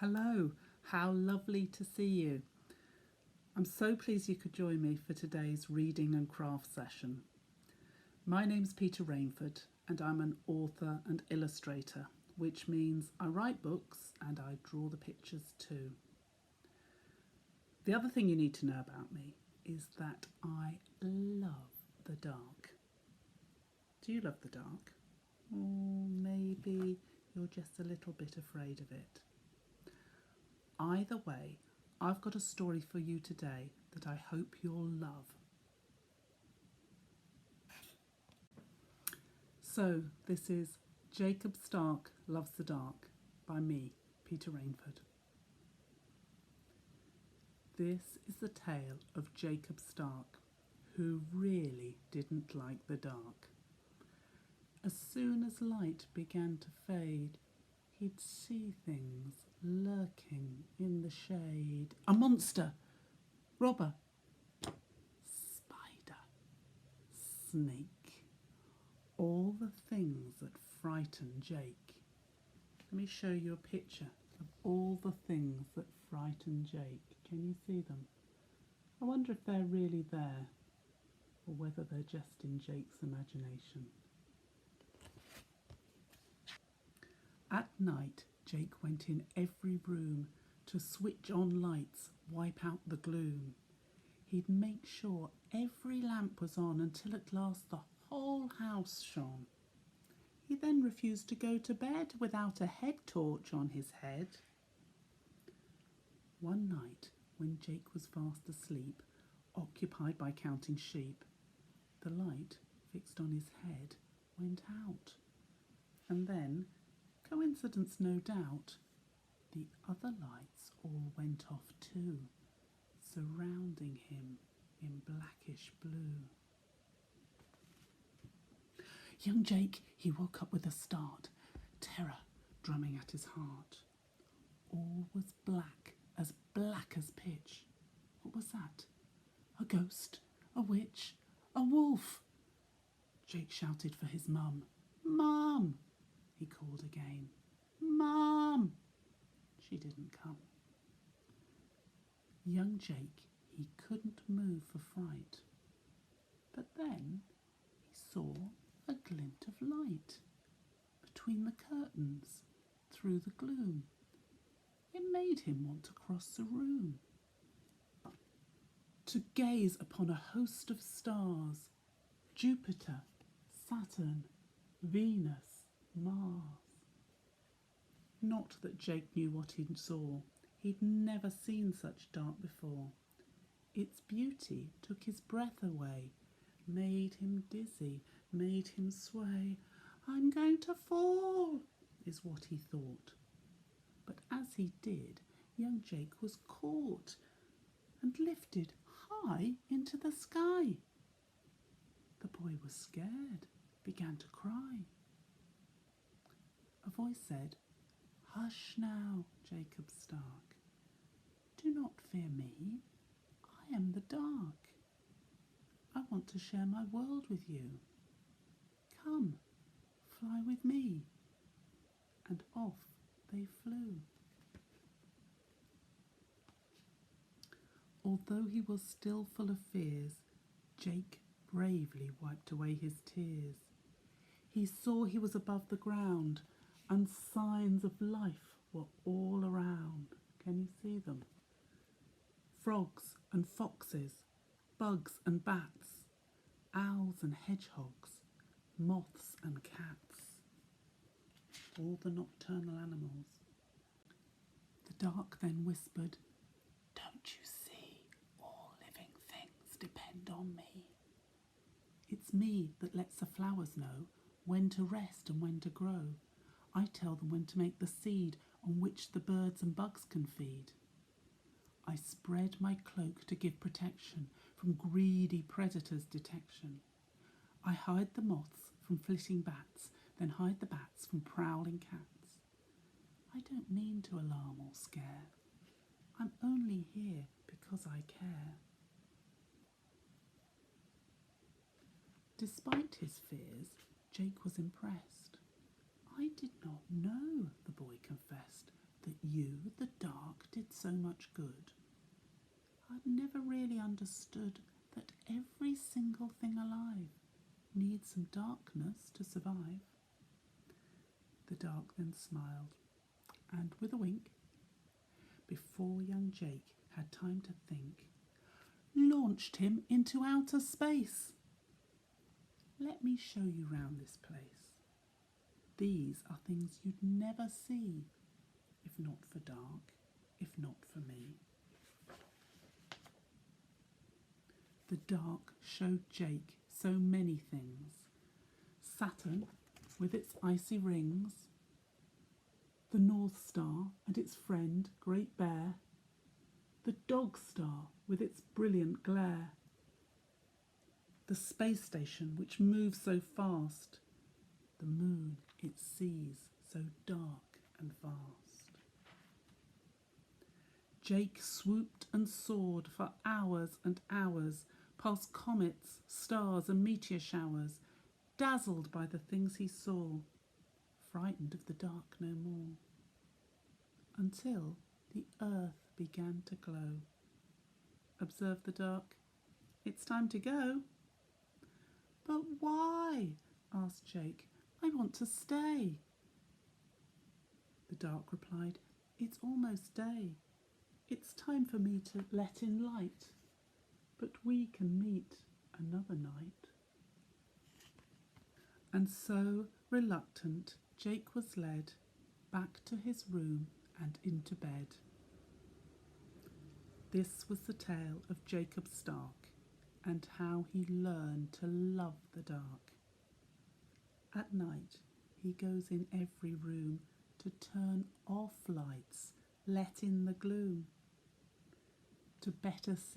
Hello, how lovely to see you. I'm so pleased you could join me for today's reading and craft session. My name's Peta Rainford and I'm an author and illustrator, which means I write books and I draw the pictures too. The other thing you need to know about me is that I love the dark. Do you love the dark? Or maybe you're just a little bit afraid of it. Either way, I've got a story for you today that I hope you'll love. So, this is Jacob Starke Loves the Dark by me, Peta Rainford. This is the tale of Jacob Starke, who really didn't like the dark. As soon as light began to fade, he'd see things lurking in the shade. A monster, robber, spider, snake, all the things that frighten Jake. Let me show you a picture of all the things that frighten Jake. Can you see them? I wonder if they're really there or whether they're just in Jake's imagination. At night, Jake went in every room to switch on lights, wipe out the gloom. He'd make sure every lamp was on until at last the whole house shone. He then refused to go to bed without a head torch on his head. One night, when Jake was fast asleep, occupied by counting sheep, the light fixed on his head went out. And then, coincidence no doubt, the other lights all went off too, surrounding him in blackish blue. Young Jake, he woke up with a start, terror drumming at his heart. All was black as pitch. What was that? A ghost? A witch? A wolf? Jake shouted for his mum. Mum! He called again. Mum! She didn't come. Young Jake, he couldn't move for fright. But then he saw a glint of light between the curtains, through the gloom. It made him want to cross the room, to gaze upon a host of stars, Jupiter, Saturn, Venus, Mars. Not that Jake knew what he saw. He'd never seen such dark before. Its beauty took his breath away, made him dizzy, made him sway. I'm going to fall, is what he thought. But as he did, young Jake was caught and lifted high into the sky. The boy was scared, began to cry. A voice said, Hush now, Jacob Starke. Do not fear me. I am the dark. I want to share my world with you. Come, fly with me. And off they flew. Although he was still full of fears, Jake bravely wiped away his tears. He saw he was above the ground, and signs of life were all around. Can you see them? Frogs and foxes, bugs and bats, owls and hedgehogs, moths and cats, all the nocturnal animals. The dark then whispered, Don't you see, all living things depend on me. It's me that lets the flowers know when to rest and when to grow. I tell them when to make the seed on which the birds and bugs can feed. I spread my cloak to give protection from greedy predators' detection. I hide the moths from flitting bats, then hide the bats from prowling cats. I don't mean to alarm or scare. I'm only here because I care. Despite his fears, Jake was impressed. I did not know, the boy confessed, that you, the dark, did so much good. I'd never really understood that every single thing alive needs some darkness to survive. The dark then smiled, and with a wink, before young Jake had time to think, launched him into outer space. Let me show you round this place. These are things you'd never see, if not for dark, if not for me. The dark showed Jake so many things. Saturn with its icy rings, the North Star and its friend Great Bear, the Dog Star with its brilliant glare, the space station which moves so fast, the moon it sees so dark and vast. Jake swooped and soared for hours and hours, past comets, stars and meteor showers, dazzled by the things he saw, frightened of the dark no more, until the earth began to glow. Observe the dark. It's time to go. But why? Asked Jake. I want to stay. The dark replied, it's almost day. It's time for me to let in light, but we can meet another night. And so, reluctant, Jake was led back to his room and into bed. This was the tale of Jacob Starke and how he learned to love the dark. At night, he goes in every room to turn off lights, let in the gloom, to better see